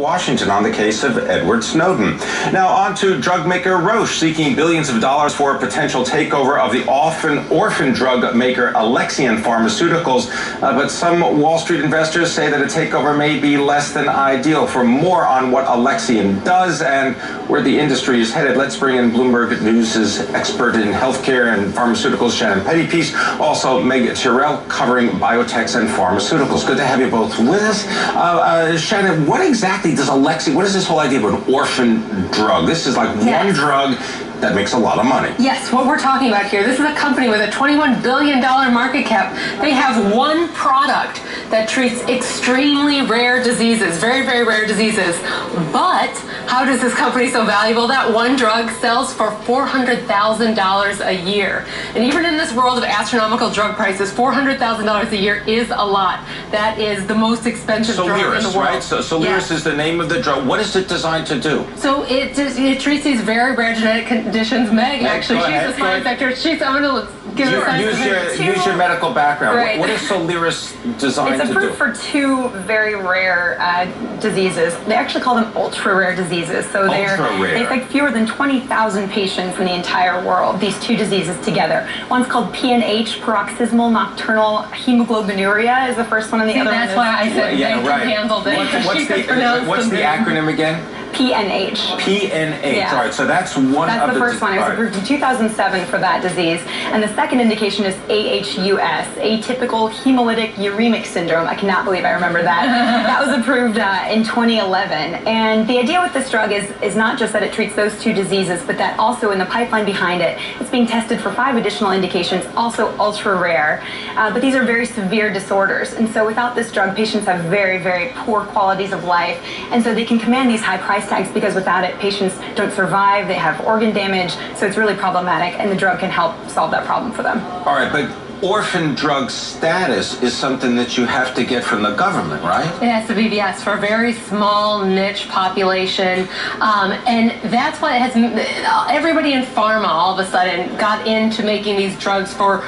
Washington on the case of Edward Snowden. Now on to drug maker Roche seeking billions of dollars for a potential takeover of the orphan drug maker Alexion Pharmaceuticals. But some Wall Street investors say that a takeover may be less than ideal. For more on what Alexion does and where the industry is headed, let's bring in Bloomberg News' expert in healthcare and pharmaceuticals, Shannon Pettypiece. Also, Meg Tyrrell covering biotechs and pharmaceuticals. Good to have you both with us. Shannon, what exactly does Alexion, what is this whole idea of an orphan drug? This is like one drug that makes a lot of money. Yes, what we're talking about here, this is a company with a $21 billion market cap. They have one product that treats extremely rare diseases, very, very rare diseases. But how does this company so valuable? That one drug sells for $400,000 a year. And even in this world of astronomical drug prices, $400,000 a year is a lot. That is the most expensive drug in the world. Right? So Soliris is the name of the drug. What is it designed to do? So it treats these very rare genetic conditions. Meg, actually, she's the science secretary. I'm going to give a science use your medical background. Right. What is Soliris designed to do? It's approved for two very rare diseases. They actually call them ultra-rare diseases. So there's like fewer than 20,000 patients in the entire world, these two diseases together. One's called PNH, paroxysmal nocturnal hemoglobinuria is the first one, and the other one is... That's why I said they can handle this. What's the acronym again? PNH. PNH. Yeah. All right, so that's one That's the first one. It was approved in 2007 for that disease. And the second indication is AHUS, atypical hemolytic uremic syndrome. I cannot believe I remember that. That was approved in 2011. And the idea with this drug is not just that it treats those two diseases, but that also in the pipeline behind it, it's being tested for 5 additional indications, also ultra rare. But these are very severe disorders. And so without this drug, patients have very, very poor qualities of life. And so they can command these high price tags because without it, patients don't survive, they have organ damage, so it's really problematic, and the drug can help solve that problem for them. All right, but orphan drug status is something that you have to get from the government, right? It has to be, yes, for a very small niche population. And that's why it has, everybody in pharma all of a sudden got into making these drugs for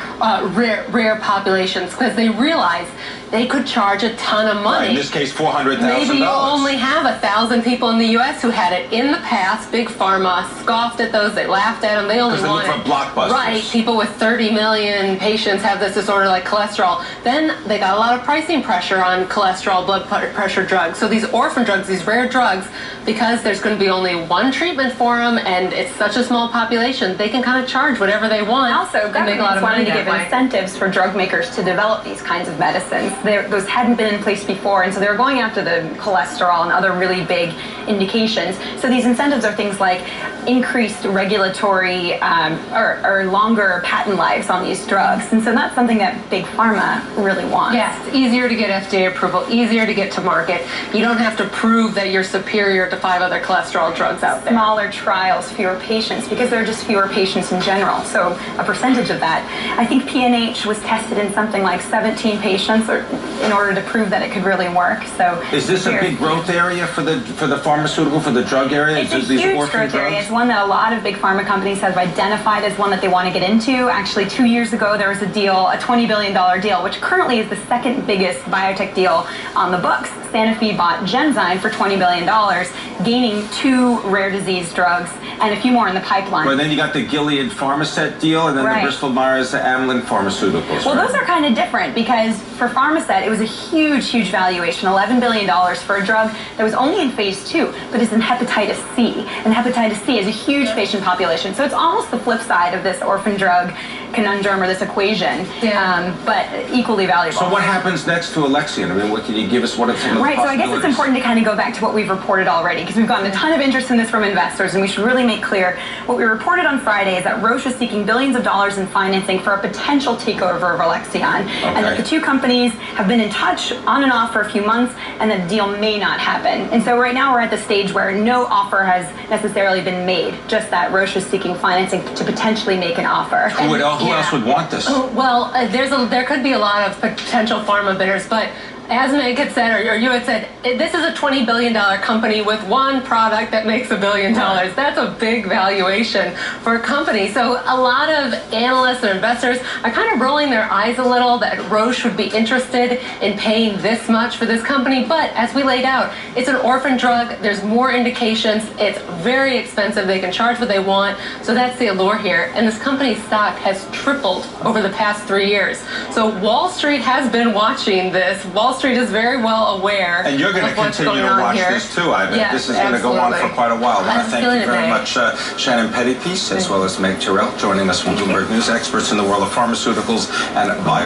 rare populations because they realized they could charge a ton of money. Right, in this case, $400,000. Maybe you only have 1,000 people in the U.S. who had it in the past. Big pharma scoffed at those. They laughed at them. They only wanted for blockbusters. Right. People with 30 million patients have this disorder like cholesterol. Then they got a lot of pricing pressure on cholesterol, blood pressure drugs. So these orphan drugs, these rare drugs, because there's going to be only one treatment for them, and it's such a small population, they can kind of charge whatever they want. Also, governments wanted to give incentives for drug makers to develop these kinds of medicines. Those hadn't been in place before, and so they were going after the cholesterol and other really big indications. So these incentives are things like increased regulatory or longer patent lives on these drugs. And so that's something that big pharma really wants. Yes, it's easier to get FDA approval, easier to get to market. You don't have to prove that you're superior to 5 other cholesterol drugs out there. Smaller trials, fewer patients, because there are just fewer patients in general. So a percentage of that. I think PNH was tested in something like 17 patients in order to prove that it could really work. So is this a big growth area for the pharmaceutical, for the drug area? It's a huge growth area. It's one that a lot of big pharma companies have identified as one that they want to get into. Actually, 2 years ago, there was a deal, a $20 billion deal, which currently is the second biggest biotech deal on the books. Sanofi bought Genzyme for $20 billion, gaining 2 rare disease drugs and a few more in the pipeline. Well, then you got the Gilead Pharmaset deal, and then the Bristol Myers Amylin Pharmaceuticals. Well, those are kind of different because for Pharmaset, it was a huge, huge valuation, $11 billion for a drug that was only in phase 2, but is in hepatitis C. And hepatitis C is a huge patient population. So it's almost the flip side of this orphan drug conundrum or this equation, but equally valuable. So what happens next to Alexion? I mean, what can you give us? What are some of the Right, so I guess it's important to kind of go back to what we've reported already, because we've gotten a ton of interest in this from investors, and we should really make clear what we reported on Friday is that Roche is seeking billions of dollars in financing for a potential takeover of Alexion, and that the two companies have been in touch on and off for a few months, and that the deal may not happen. And so right now we're at the stage where no offer has necessarily been made, just that Roche is seeking financing to potentially make an offer. Who else would want this? Well, there could be a lot of potential pharma bidders, but as Meg had said, or you had said, this is a $20 billion company with one product that makes $1 billion. That's a big valuation for a company. So a lot of analysts and investors are kind of rolling their eyes a little that Roche would be interested in paying this much for this company. But as we laid out, it's an orphan drug. There's more indications. It's very expensive. They can charge what they want. So that's the allure here. And this company's stock has tripled over the past 3 years. So Wall Street has been watching this. Wall Street is very well aware. And you're going to continue to watch this too, I bet. Yes, this is going to go on for quite a while. I want to thank you very much, Shannon Pettypiece, as well as Meg Tyrrell, joining us from Bloomberg News, experts in the world of pharmaceuticals and bio.